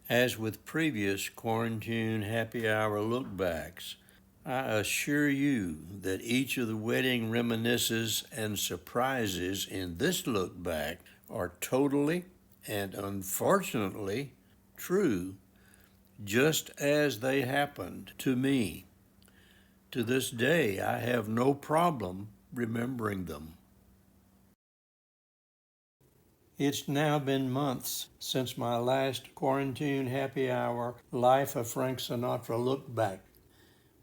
As with previous quarantine happy hour lookbacks, I assure you that each of the wedding reminiscences and surprises in this look back are totally and unfortunately true, just as they happened to me. To this day, I have no problem remembering them. It's now been months since my last quarantine happy hour Life of Frank Sinatra look back.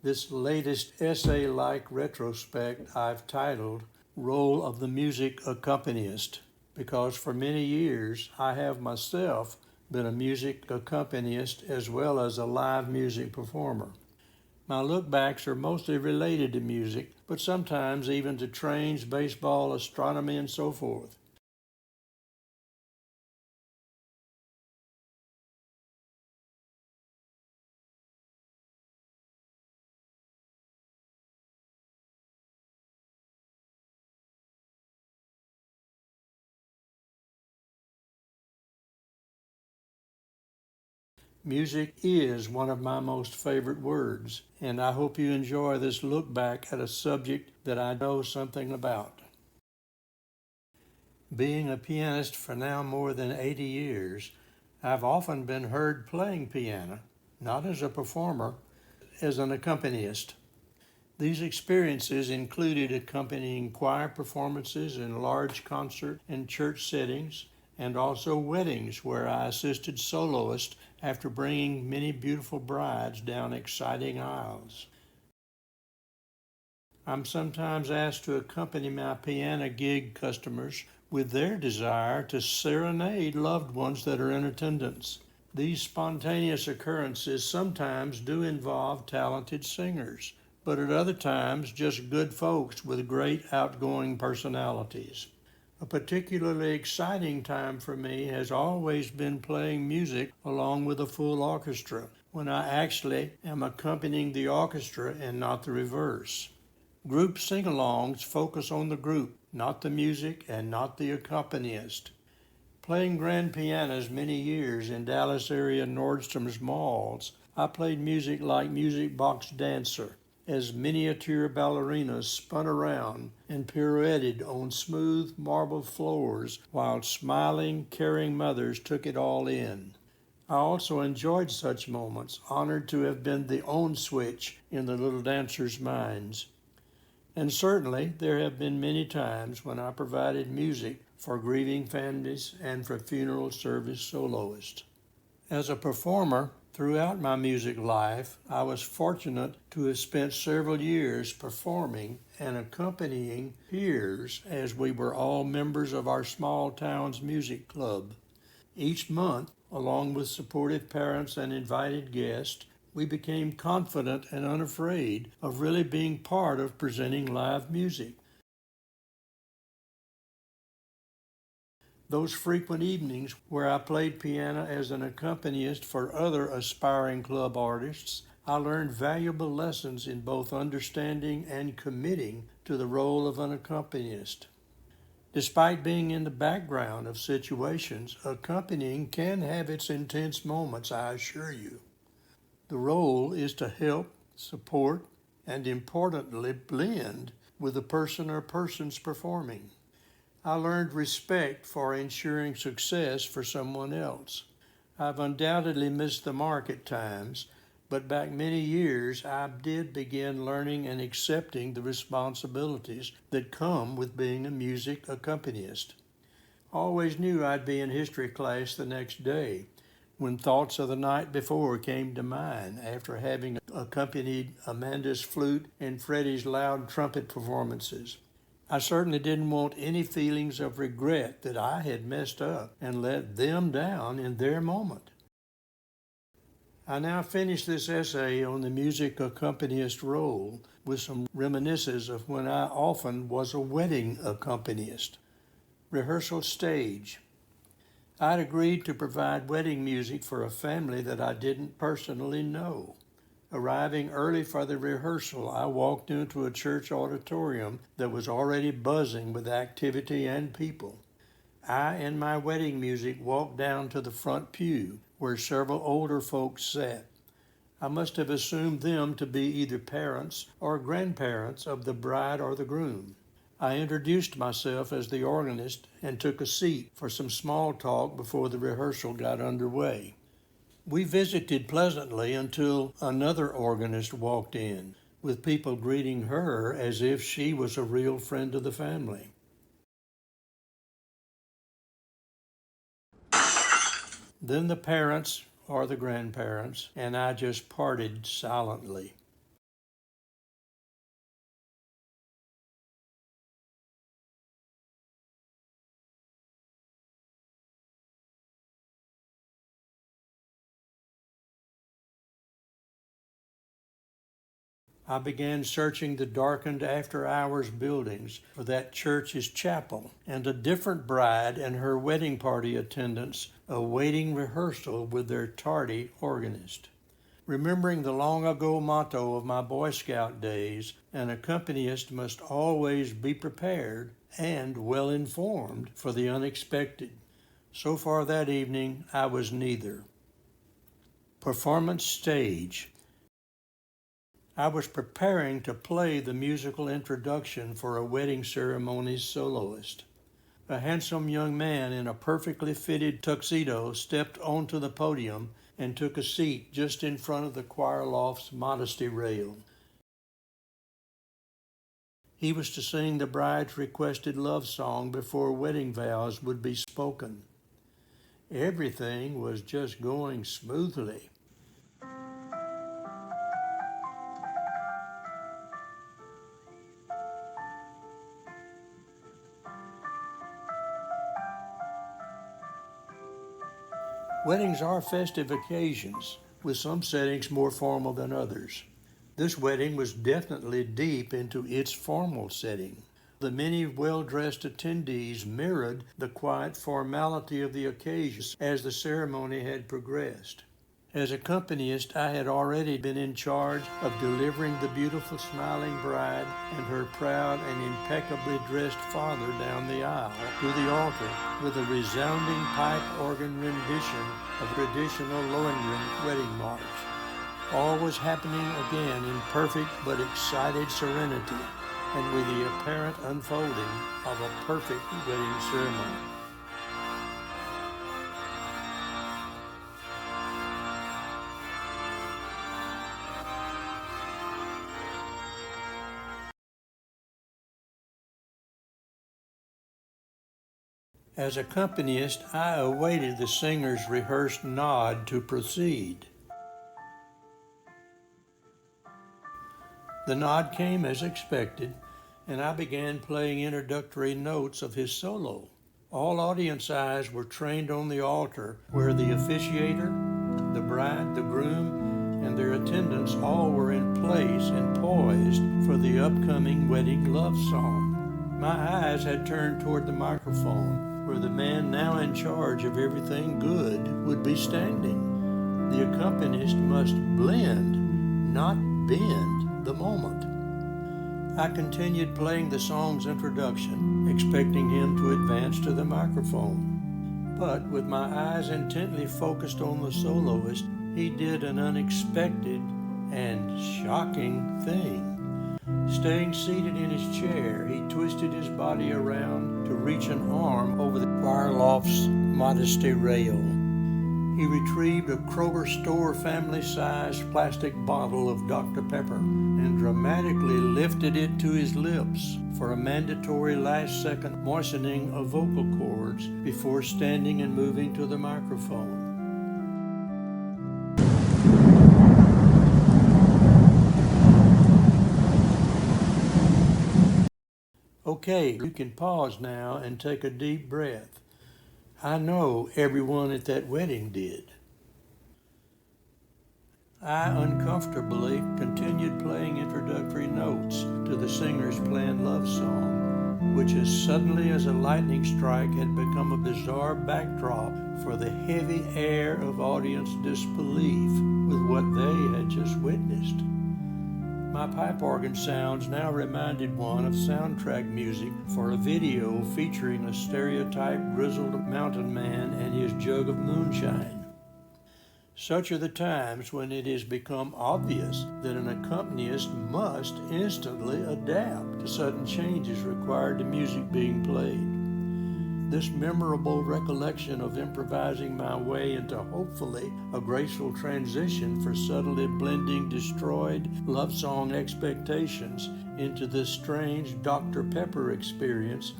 This latest essay-like retrospect I've titled Role of the Music Accompanist, because for many years I have myself been a music accompanist as well as a live music performer. My lookbacks are mostly related to music, but sometimes even to trains, baseball, astronomy, and so forth. Music is one of my most favorite words, and I hope you enjoy this look back at a subject that I know something about. Being a pianist for now more than 80 years, I've often been heard playing piano, not as a performer, as an accompanist. These experiences included accompanying choir performances in large concert and church settings, and also weddings where I assisted soloists after bringing many beautiful brides down exciting aisles. I'm sometimes asked to accompany my piano gig customers with their desire to serenade loved ones that are in attendance. These spontaneous occurrences sometimes do involve talented singers, but at other times just good folks with great outgoing personalities. A particularly exciting time for me has always been playing music along with a full orchestra, when I actually am accompanying the orchestra and not the reverse. Group sing-alongs focus on the group, not the music and not the accompanist. Playing grand pianos many years in Dallas area Nordstrom's malls, I played music like music box dancer, as miniature ballerinas spun around and pirouetted on smooth marble floors while smiling, caring mothers took it all in. I also enjoyed such moments, honored to have been the on switch in the little dancers' minds. And certainly there have been many times when I provided music for grieving families and for funeral service soloists. As a performer, throughout my music life, I was fortunate to have spent several years performing and accompanying peers as we were all members of our small town's music club. Each month, along with supportive parents and invited guests, we became confident and unafraid of really being part of presenting live music. Those frequent evenings where I played piano as an accompanist for other aspiring club artists, I learned valuable lessons in both understanding and committing to the role of an accompanist. Despite being in the background of situations, accompanying can have its intense moments, I assure you. The role is to help, support, and importantly, blend with the person or persons performing. I learned respect for ensuring success for someone else. I've undoubtedly missed the mark at times, but back many years I did begin learning and accepting the responsibilities that come with being a music accompanist. I always knew I'd be in history class the next day when thoughts of the night before came to mind after having accompanied Amanda's flute and Freddie's loud trumpet performances. I certainly didn't want any feelings of regret that I had messed up and let them down in their moment. I now finish this essay on the music accompanist role with some reminiscences of when I often was a wedding accompanist. Rehearsal stage. I'd agreed to provide wedding music for a family that I didn't personally know. Arriving early for the rehearsal, I walked into a church auditorium that was already buzzing with activity and people. I and my wedding music walked down to the front pew, where several older folks sat. I must have assumed them to be either parents or grandparents of the bride or the groom. I introduced myself as the organist and took a seat for some small talk before the rehearsal got underway. We visited pleasantly until another organist walked in, with people greeting her as if she was a real friend of the family. Then the parents or the grandparents and I just parted silently. I began searching the darkened after-hours buildings for that church's chapel and a different bride and her wedding party attendants awaiting rehearsal with their tardy organist. Remembering the long-ago motto of my Boy Scout days, an accompanist must always be prepared and well-informed for the unexpected. So far that evening, I was neither. Performance stage. I was preparing to play the musical introduction for a wedding ceremony's soloist. A handsome young man in a perfectly fitted tuxedo stepped onto the podium and took a seat just in front of the choir loft's modesty rail. He was to sing the bride's requested love song before wedding vows would be spoken. Everything was just going smoothly. Weddings are festive occasions, with some settings more formal than others. This wedding was definitely deep into its formal setting. The many well-dressed attendees mirrored the quiet formality of the occasion as the ceremony had progressed. As accompanist, I had already been in charge of delivering the beautiful smiling bride and her proud and impeccably dressed father down the aisle to the altar with a resounding pipe organ rendition of traditional Lohengrin wedding march. All was happening again in perfect but excited serenity and with the apparent unfolding of a perfect wedding ceremony. As accompanist, I awaited the singer's rehearsed nod to proceed. The nod came as expected, and I began playing introductory notes of his solo. All audience eyes were trained on the altar, where the officiator, the bride, the groom, and their attendants all were in place and poised for the upcoming wedding love song. My eyes had turned toward the microphone, where the man now in charge of everything good would be standing. The accompanist must blend, not bend, the moment. I continued playing the song's introduction, expecting him to advance to the microphone. But with my eyes intently focused on the soloist, he did an unexpected and shocking thing. Staying seated in his chair, he twisted his body around to reach an arm over the choir loft's modesty rail. He retrieved a Kroger store family-sized plastic bottle of Dr. Pepper and dramatically lifted it to his lips for a mandatory last-second moistening of vocal cords before standing and moving to the microphone. Okay, you can pause now and take a deep breath. I know everyone at that wedding did. I uncomfortably continued playing introductory notes to the singer's planned love song, which as suddenly as a lightning strike had become a bizarre backdrop for the heavy air of audience disbelief with what they had just witnessed. My pipe organ sounds now reminded one of soundtrack music for a video featuring a stereotyped grizzled mountain man and his jug of moonshine. Such are the times when it has become obvious that an accompanist must instantly adapt to sudden changes required to music being played. This memorable recollection of improvising my way into hopefully a graceful transition for subtly blending destroyed love song expectations into this strange Dr. Pepper experience,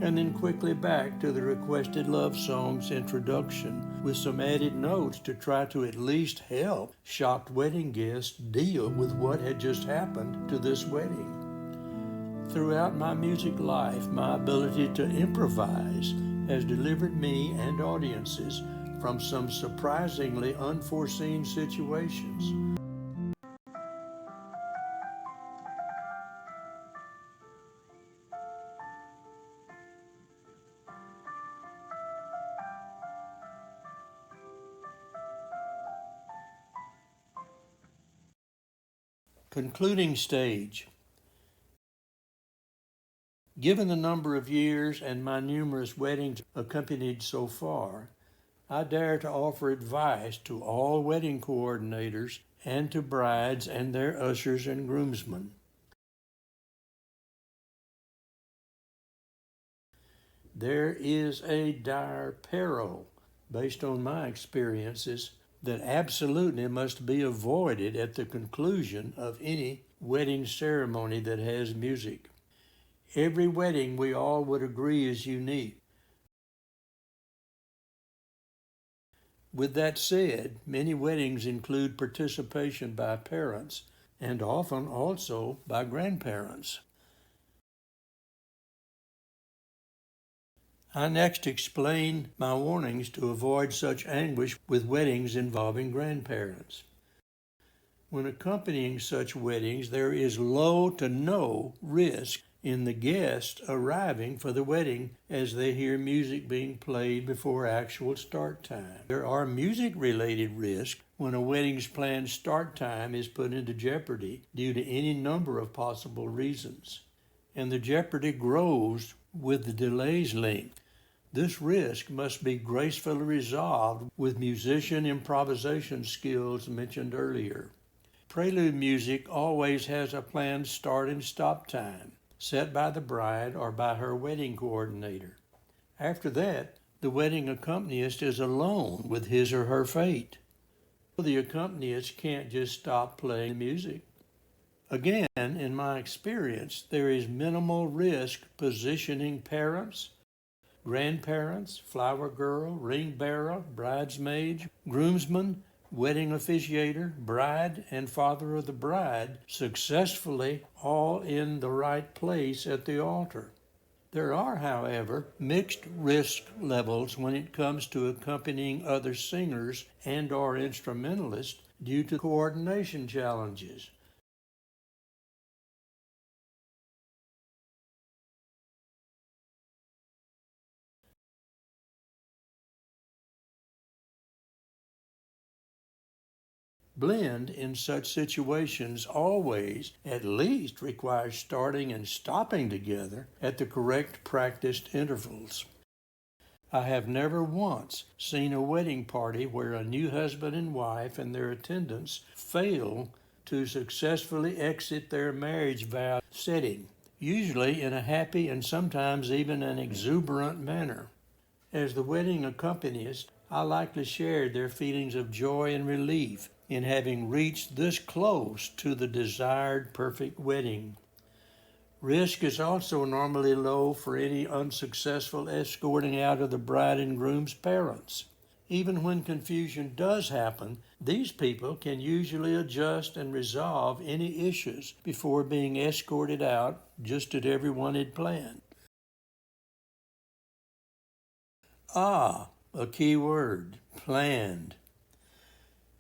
and then quickly back to the requested love song's introduction with some added notes to try to at least help shocked wedding guests deal with what had just happened to this wedding. Throughout my music life, my ability to improvise has delivered me and audiences from some surprisingly unforeseen situations. Concluding stage. Given the number of years and my numerous weddings accompanied so far, I dare to offer advice to all wedding coordinators and to brides and their ushers and groomsmen. There is a dire peril, based on my experiences, that absolutely must be avoided at the conclusion of any wedding ceremony that has music. Every wedding we all would agree is unique. With that said, many weddings include participation by parents and often also by grandparents. I next explain my warnings to avoid such anguish with weddings involving grandparents. When accompanying such weddings, there is low to no risk in the guests arriving for the wedding as they hear music being played before actual start time. There are music-related risks when a wedding's planned start time is put into jeopardy due to any number of possible reasons, and the jeopardy grows with the delay's length. This risk must be gracefully resolved with musician improvisation skills mentioned earlier. Prelude music always has a planned start and stop time, set by the bride or by her wedding coordinator. After that, the wedding accompanist is alone with his or her fate. The accompanist can't just stop playing music. Again, in my experience, there is minimal risk positioning parents, grandparents, flower girl, ring bearer, bridesmaids, groomsmen, wedding officiator, bride, and father of the bride successfully all in the right place at the altar. There are, however, mixed risk levels when it comes to accompanying other singers and/or instrumentalists due to coordination challenges. Blend in such situations always at least requires starting and stopping together at the correct practiced intervals. I have never once seen a wedding party where a new husband and wife and their attendants fail to successfully exit their marriage vow setting, usually in a happy and sometimes even an exuberant manner. As the wedding accompanist, I likely shared their feelings of joy and relief in having reached this close to the desired perfect wedding. Risk is also normally low for any unsuccessful escorting out of the bride and groom's parents. Even when confusion does happen, these people can usually adjust and resolve any issues before being escorted out just as everyone had planned. A key word, planned.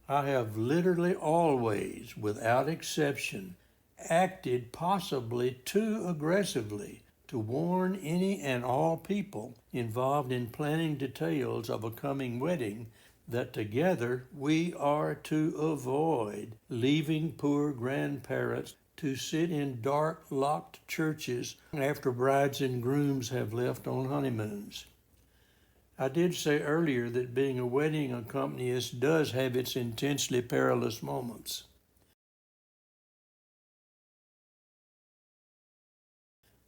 I have literally always, without exception, acted possibly too aggressively to warn any and all people involved in planning details of a coming wedding that together we are to avoid leaving poor grandparents to sit in dark, locked churches after brides and grooms have left on honeymoons. I did say earlier that being a wedding accompanist does have its intensely perilous moments.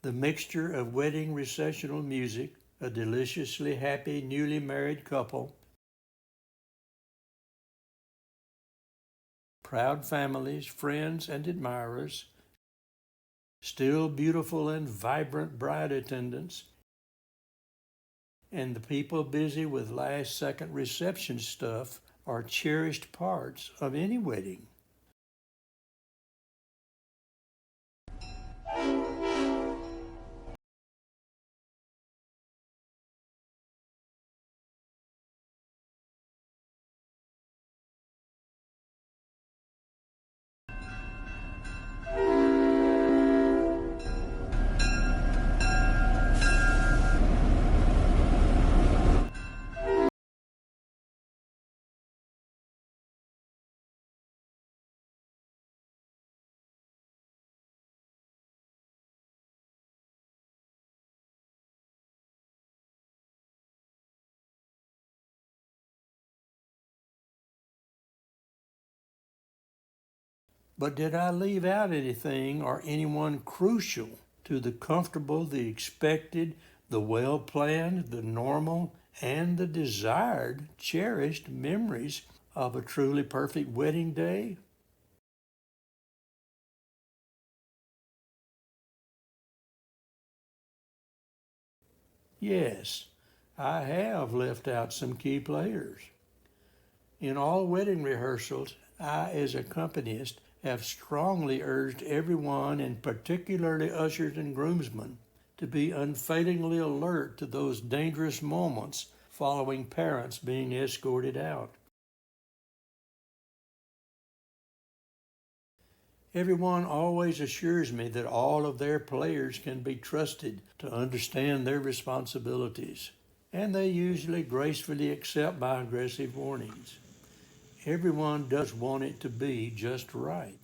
The mixture of wedding recessional music, a deliciously happy newly married couple, proud families, friends, and admirers, still beautiful and vibrant bride attendants, and the people busy with last-second reception stuff are cherished parts of any wedding. But did I leave out anything or anyone crucial to the comfortable, the expected, the well planned, the normal, and the desired, cherished memories of a truly perfect wedding day? Yes, I have left out some key players. In all wedding rehearsals, I, as accompanist, have strongly urged everyone, and particularly ushers and groomsmen, to be unfailingly alert to those dangerous moments following parents being escorted out. Everyone always assures me that all of their players can be trusted to understand their responsibilities, and they usually gracefully accept my aggressive warnings. Everyone does want it to be just right.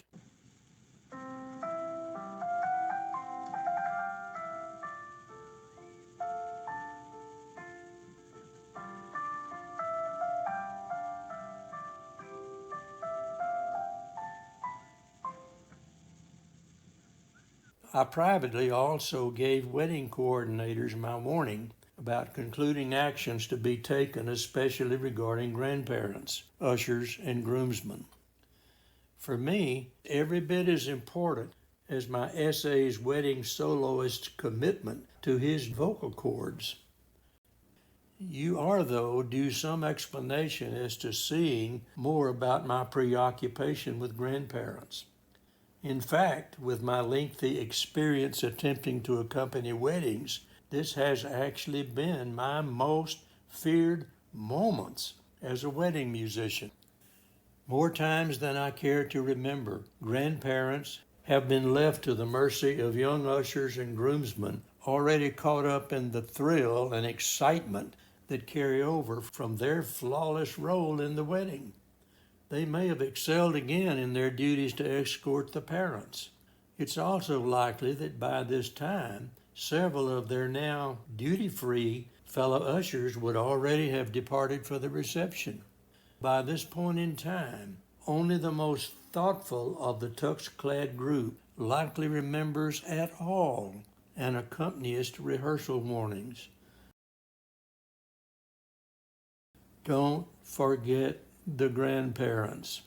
I privately also gave wedding coordinators my warning about concluding actions to be taken, especially regarding grandparents, ushers, and groomsmen. For me, every bit as important as my essay's wedding soloist's commitment to his vocal cords. You are, though, due some explanation as to seeing more about my preoccupation with grandparents. In fact, with my lengthy experience attempting to accompany weddings, this has actually been my most feared moments as a wedding musician. More times than I care to remember, grandparents have been left to the mercy of young ushers and groomsmen already caught up in the thrill and excitement that carry over from their flawless role in the wedding. They may have excelled again in their duties to escort the parents. It's also likely that by this time, several of their now duty-free fellow ushers would already have departed for the reception. By this point in time, only the most thoughtful of the tux-clad group likely remembers at all an accompanist rehearsal warnings. Don't forget the grandparents.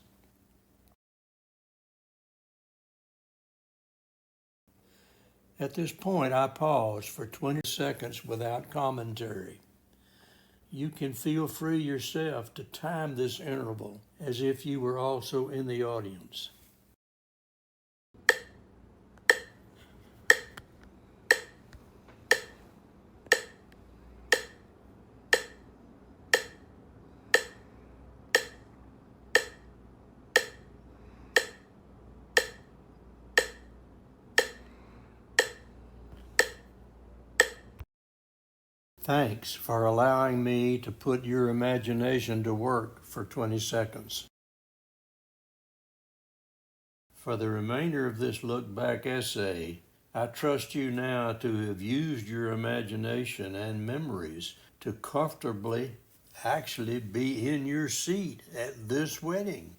At this point, I pause for 20 seconds without commentary. You can feel free yourself to time this interval as if you were also in the audience. Thanks for allowing me to put your imagination to work for 20 seconds. For the remainder of this look back essay, I trust you now to have used your imagination and memories to comfortably actually be in your seat at this wedding.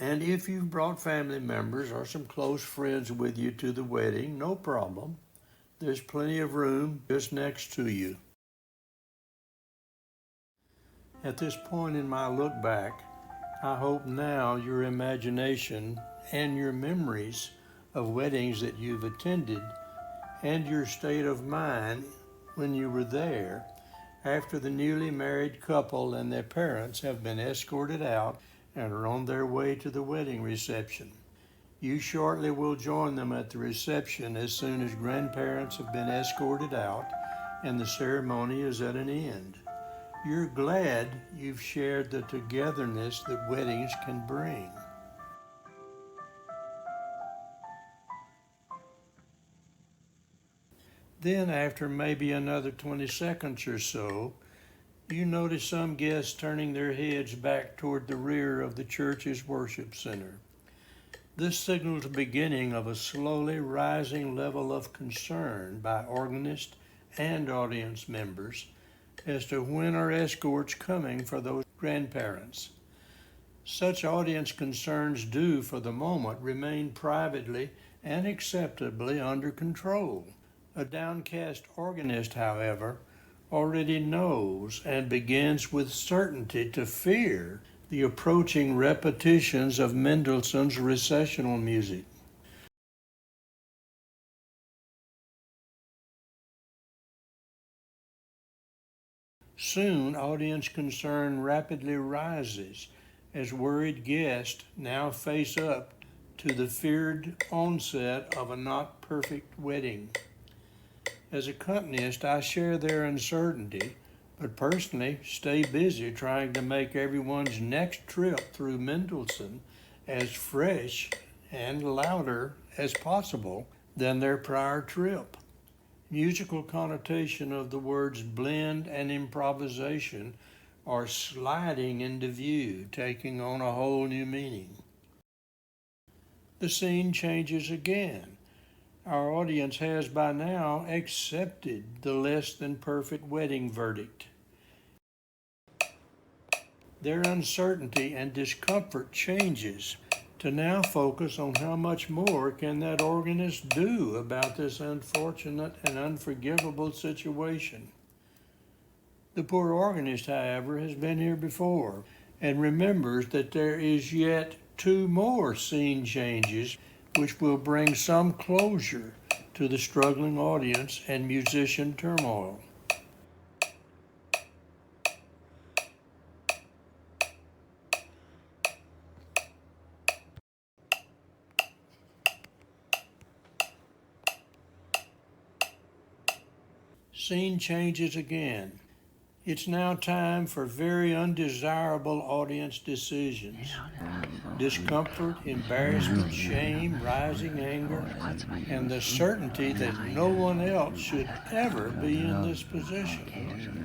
And if you've brought family members or some close friends with you to the wedding, no problem. There's plenty of room just next to you. At this point in my look back, I hope now your imagination and your memories of weddings that you've attended and your state of mind when you were there after the newly married couple and their parents have been escorted out and are on their way to the wedding reception. You shortly will join them at the reception as soon as grandparents have been escorted out and the ceremony is at an end. You're glad you've shared the togetherness that weddings can bring. Then, after maybe another 20 seconds or so, you notice some guests turning their heads back toward the rear of the church's worship center. This signals the beginning of a slowly rising level of concern by organist and audience members as to when are escorts coming for those grandparents. Such audience concerns do, for the moment, remain privately and acceptably under control. A downcast organist, however, already knows and begins with certainty to fear the approaching repetitions of Mendelssohn's recessional music. Soon, audience concern rapidly rises as worried guests now face up to the feared onset of a not perfect wedding. As accompanist, I share their uncertainty, but personally stay busy trying to make everyone's next trip through Mendelssohn as fresh and louder as possible than their prior trip. Musical connotation of the words blend and improvisation are sliding into view, taking on a whole new meaning. The scene changes again. Our audience has by now accepted the less than perfect wedding verdict. Their uncertainty and discomfort changes to now focus on how much more can that organist do about this unfortunate and unforgivable situation. The poor organist, however, has been here before and remembers that there is yet two more scene changes which will bring some closure to the struggling audience and musician turmoil. Scene changes again. It's now time for very undesirable audience decisions. Discomfort, embarrassment, shame, rising anger, and the certainty that no one else should ever be in this position.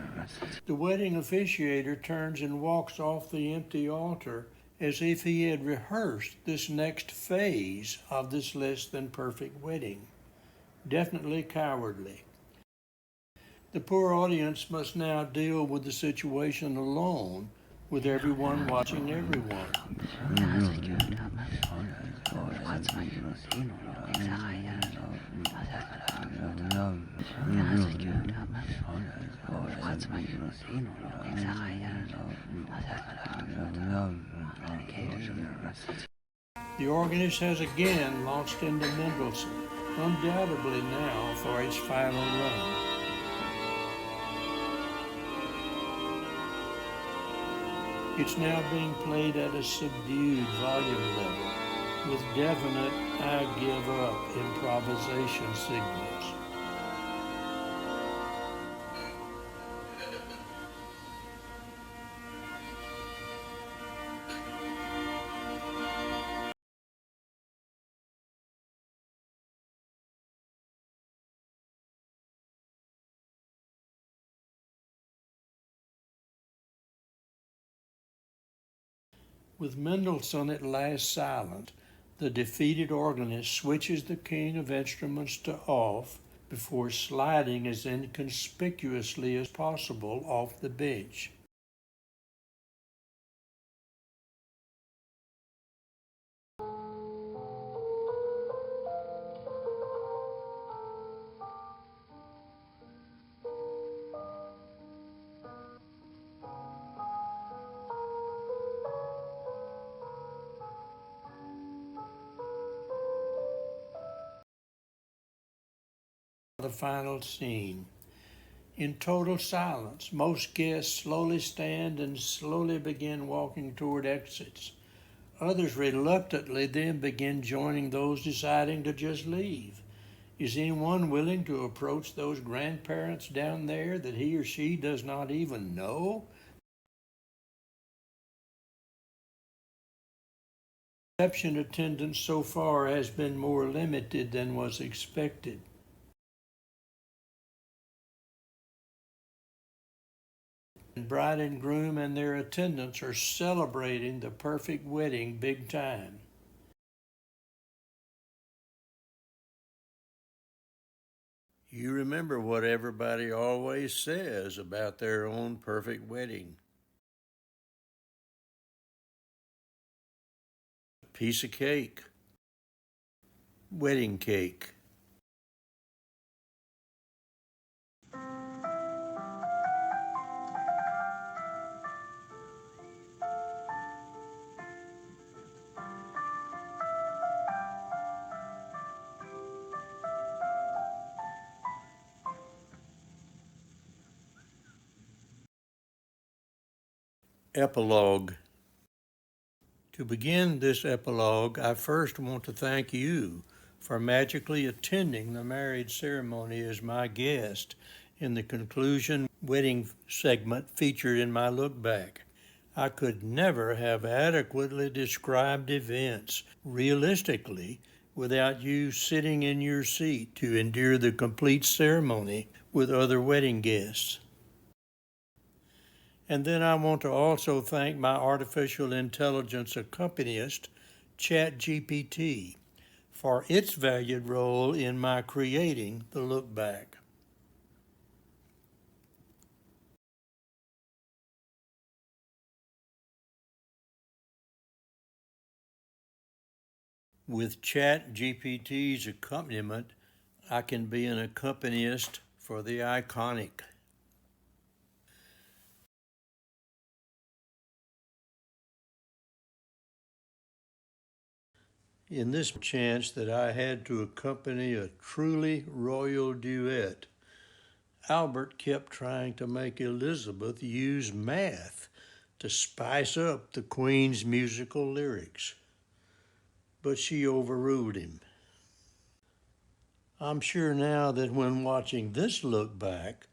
The wedding officiator turns and walks off the empty altar as if he had rehearsed this next phase of this less than perfect wedding. Definitely cowardly. The poor audience must now deal with the situation alone, with everyone watching everyone. The organist has again launched into Mendelssohn, undoubtedly now for its final run. It's now being played at a subdued volume level with definite "I give up" improvisation signals. With Mendelssohn at last silent, The defeated organist switches the king of instruments to off before sliding as inconspicuously as possible off the bench. The final scene. In total silence, most guests slowly stand and slowly begin walking toward exits. Others reluctantly then begin joining those deciding to just leave. Is anyone willing to approach those grandparents down there that he or she does not even know? Reception attendance so far has been more limited than was expected. Bride and groom and their attendants are celebrating the perfect wedding big time. You remember what everybody always says about their own perfect wedding. Piece of cake. Wedding cake. Epilogue. To begin this epilogue, I first want to thank you for magically attending the marriage ceremony as my guest in the conclusion wedding segment featured in my look back. I could never have adequately described events realistically without you sitting in your seat to endure the complete ceremony with other wedding guests. And then I want to also thank my artificial intelligence accompanist, ChatGPT, for its valued role in my creating the look back. With ChatGPT's accompaniment, I can be an accompanist for the iconic. In this chance that I had to accompany a truly royal duet, Albert kept trying to make Elizabeth use math to spice up the Queen's musical lyrics, but she overruled him. I'm sure now that when watching this look back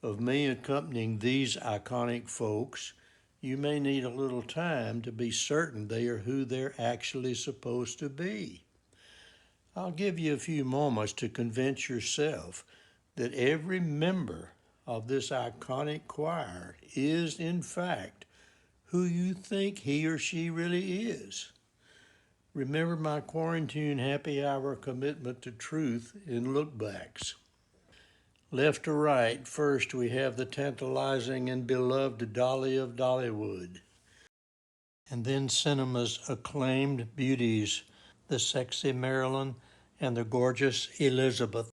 of me accompanying these iconic folks, you may need a little time to be certain they are who they're actually supposed to be. I'll give you a few moments to convince yourself that every member of this iconic choir is, in fact, who you think he or she really is. Remember my quarantine happy hour commitment to truth in lookbacks. Left to right, first we have the tantalizing and beloved Dolly of Dollywood, and then cinema's acclaimed beauties, the sexy Marilyn and the gorgeous Elizabeth.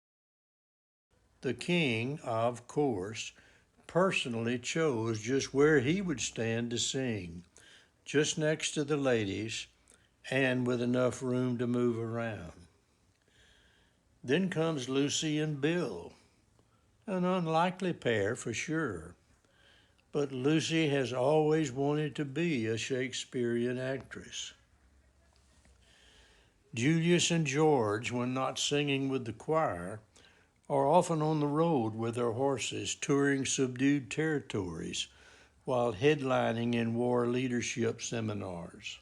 The king, of course, personally chose just where he would stand to sing, just next to the ladies and with enough room to move around. Then comes Lucy and Bill, an unlikely pair for sure, but Lucy has always wanted to be a Shakespearean actress. Julius and George, when not singing with the choir, are often on the road with their horses, touring subdued territories while headlining in war leadership seminars.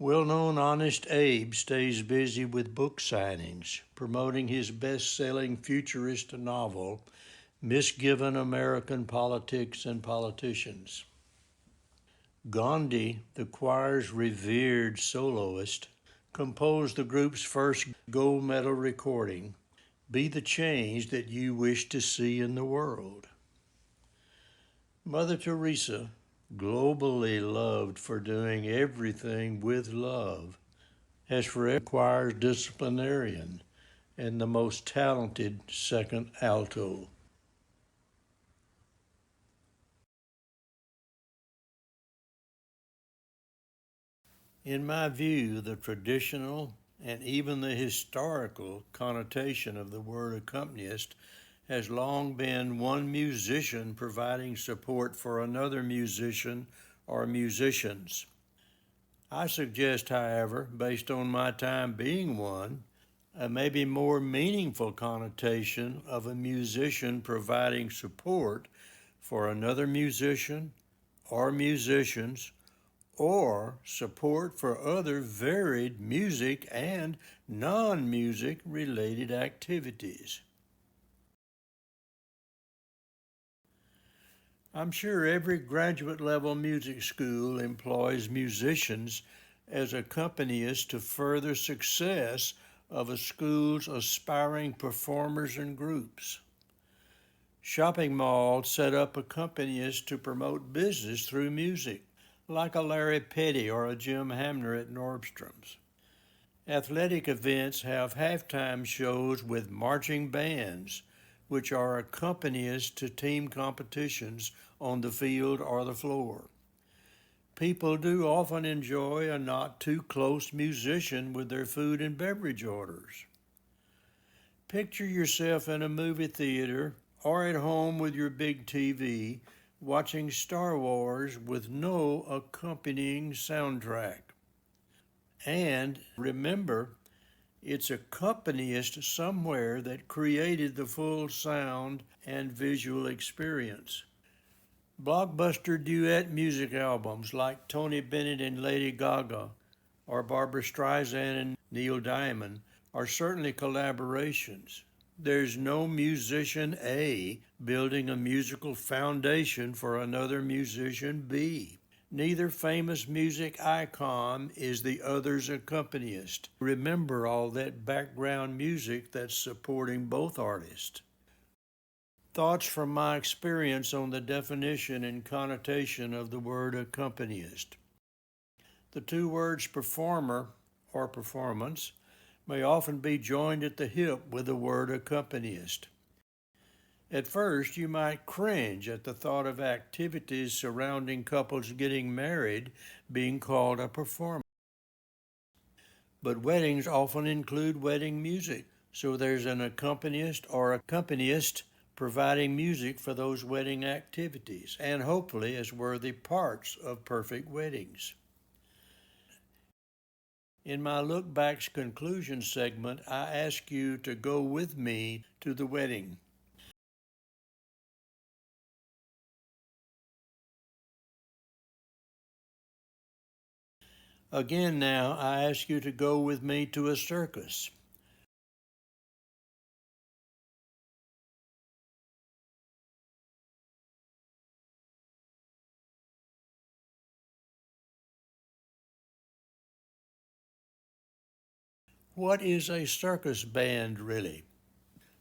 Well-known Honest Abe stays busy with book signings, promoting his best-selling futurist novel, Misgiven American Politics and Politicians. Gandhi, the choir's revered soloist, Compose the group's first gold medal recording. Be the change that you wish to see in the world. Mother Teresa, globally loved for doing everything with love, has forever required a disciplinarian and the most talented second alto. In my view, the traditional and even the historical connotation of the word accompanist has long been one musician providing support for another musician or musicians. I suggest, however, based on my time being one, a maybe more meaningful connotation of a musician providing support for another musician or musicians, or support for other varied music and non-music related activities. I'm sure every graduate level music school employs musicians as accompanists to further success of a school's aspiring performers and groups. Shopping malls set up accompanists to promote business through music, like a Larry Petty or a Jim Hamner at Nordstrom's. Athletic events have halftime shows with marching bands, which are accompanists to team competitions on the field or the floor. People do often enjoy a not too close musician with their food and beverage orders. Picture yourself in a movie theater or at home with your big TV watching Star Wars with no accompanying soundtrack. And remember, it's accompanist somewhere that created the full sound and visual experience. Blockbuster duet music albums like Tony Bennett and Lady Gaga or Barbra Streisand and Neil Diamond are certainly collaborations. There's no musician A building a musical foundation for another musician B. Neither famous music icon is the other's accompanist. Remember all that background music that's supporting both artists. Thoughts from my experience on the definition and connotation of the word accompanist. The two words performer or performance may often be joined at the hip with the word accompanist. At first, you might cringe at the thought of activities surrounding couples getting married being called a performance. But weddings often include wedding music, so there's an accompanist or accompanist providing music for those wedding activities, and hopefully as worthy parts of perfect weddings. In my Look Back's conclusion segment, I ask you to go with me to the wedding. Again now, I ask you to go with me to a circus. What is a circus band really?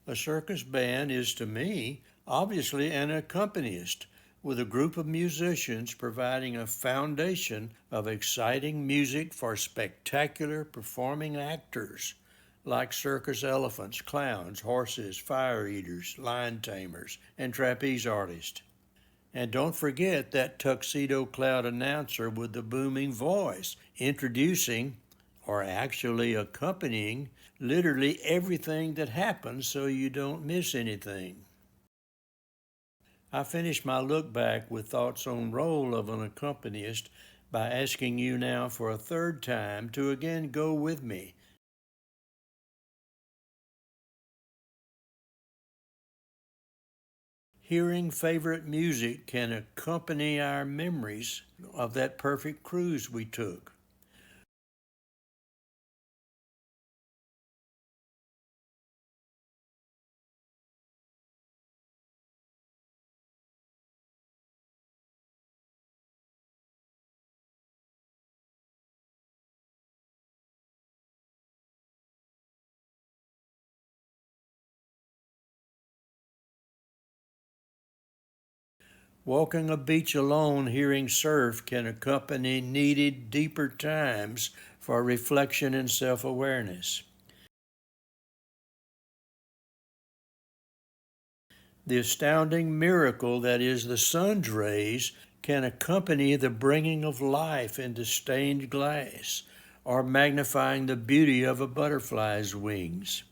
A circus band is, to me, obviously an accompanist with a group of musicians providing a foundation of exciting music for spectacular performing actors like circus elephants, clowns, horses, fire eaters, lion tamers, and trapeze artists. And don't forget that tuxedo cloud announcer with the booming voice, introducing, or actually accompanying, literally everything that happens so you don't miss anything. I finished my look back with thoughts on role of an accompanist by asking you now for a third time to again go with me. Hearing favorite music can accompany our memories of that perfect cruise we took. Walking a beach alone, hearing surf can accompany needed deeper times for reflection and self awareness. The astounding miracle that is the sun's rays can accompany the bringing of life into stained glass or magnifying the beauty of a butterfly's wings.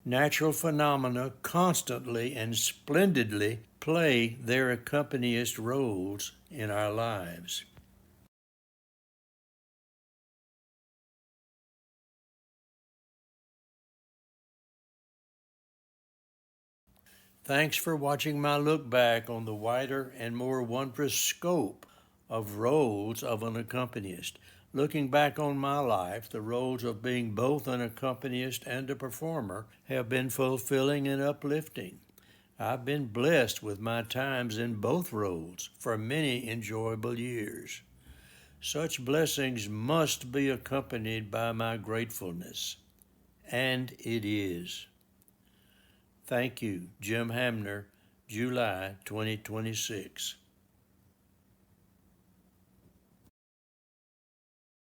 Natural phenomena constantly and splendidly play their accompanist roles in our lives. Thanks for watching my look back on the wider and more wondrous scope of roles of an accompanist. Looking back on my life, the roles of being both an accompanist and a performer have been fulfilling and uplifting. I've been blessed with my times in both roles for many enjoyable years. Such blessings must be accompanied by my gratefulness, and it is. Thank you, Jim Hamner, July 2026.